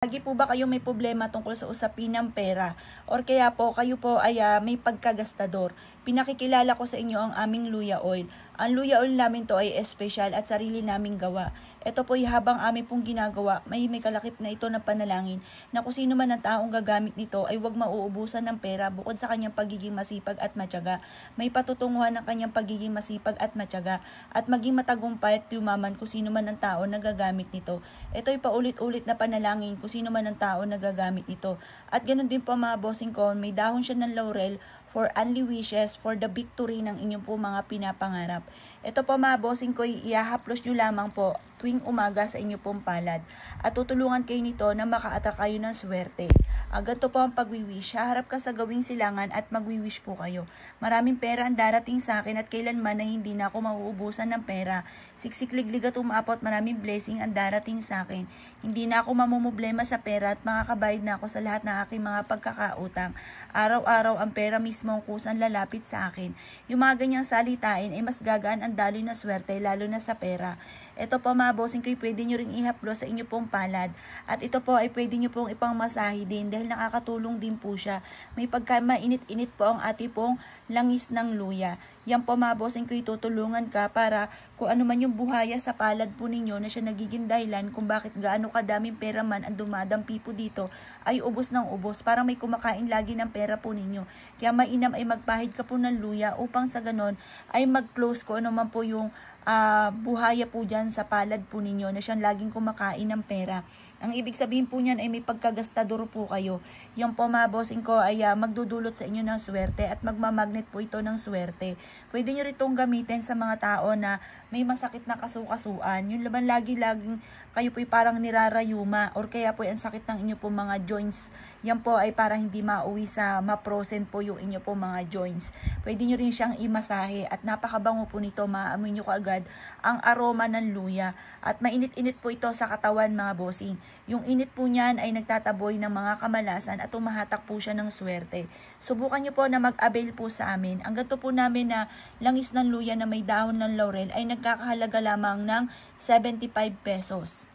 Lagi po ba kayo may problema tungkol sa usapin ng pera? Or kaya po kayo po ay may pagkagastador? Pinakikilala ko sa inyo ang aming Luya Oil. Ang Luya Oil namin to ay espesyal at sarili naming gawa. Ito po ay habang amin pong ginagawa, may kalakip na ito na panalangin na kung sino man ang taong gagamit nito ay huwag mauubusan ng pera bukod sa kanyang pagiging masipag at matyaga. May patutunguhan ng kanyang pagiging masipag at matyaga at maging matagumpay at yumaman kung sino man ang tao na gagamit nito. Ito ay paulit-ulit na panalangin kung sino man ang tao na gagamit nito. At ganoon din po mga bossing ko, may dahon siya ng laurel for only wishes, for the victory ng inyong po mga pinapangarap. Ito po mga bossing ko, iahaplos nyo lamang po tuwing umaga sa inyong pong palad. At tutulungan kayo nito na maka-attract kayo ng swerte. Ganito po ang pagwiwish. Haharap ka sa gawing silangan at magwiwish po kayo. Maraming pera ang darating sa akin at kailanman na hindi na ako mauubusan ng pera. Siksik-liglig at umapot, maraming blessing ang darating sa akin. Hindi na ako mamumblema sa pera at makakabayad na ako sa lahat ng aking mga pagkakautang. Araw-araw ang pera mismo ang kusang lalapit sa akin. Yung mga ganyang salitain ay mas gagaan ang daloy na swerte lalo na sa pera. Ito po mga bossing ko, pwede nyo ring ihaplo sa inyo pong palad. At ito po ay pwede nyo pong ipangmasahe din dahil nakakatulong din po siya. May pagka mainit-init po ang ating pong langis ng luya. Yan po mga bossing ko, itutulungan ka para kung ano man yung buhaya sa palad po ninyo na siya nagiging dahilan kung bakit gaano kadaming pera man ang dumadampi po dito ay ubos ng ubos. Parang may kumakain lagi ng pera po ninyo. Kaya mainam ay magpahid ka po ng luya upang sa ganon ay mag-close ko ano man po yung buhaya po dyan sa palad po ninyo na siyang laging kumakain ng pera. Ang ibig sabihin po niyan ay may pagkagastador po kayo. Yan po mga bossing ko ay magdudulot sa inyo ng swerte at magmamagnet po ito ng swerte. Pwede nyo ritong gamitin sa mga tao na may masakit na kasukasuan. Yung laban laging kayo po ay parang nirarayuma or kaya po ang sakit ng inyo po mga joints. Yan po ay para hindi mauwi sa maprosen po yung inyo po mga joints. Pwede nyo rin siyang imasahe at napakabango po nito. Maamoy nyo kaagad ang aroma ng luya. At mainit-init po ito sa katawan mga bossing. Yung init po niyan ay nagtataboy ng mga kamalasan at tumahatak po siya ng swerte. Subukan nyo po na mag-avail po sa amin. Ang ganito po namin na langis ng luya na may dahon ng laurel ay nagkakahalaga lamang ng 75 pesos.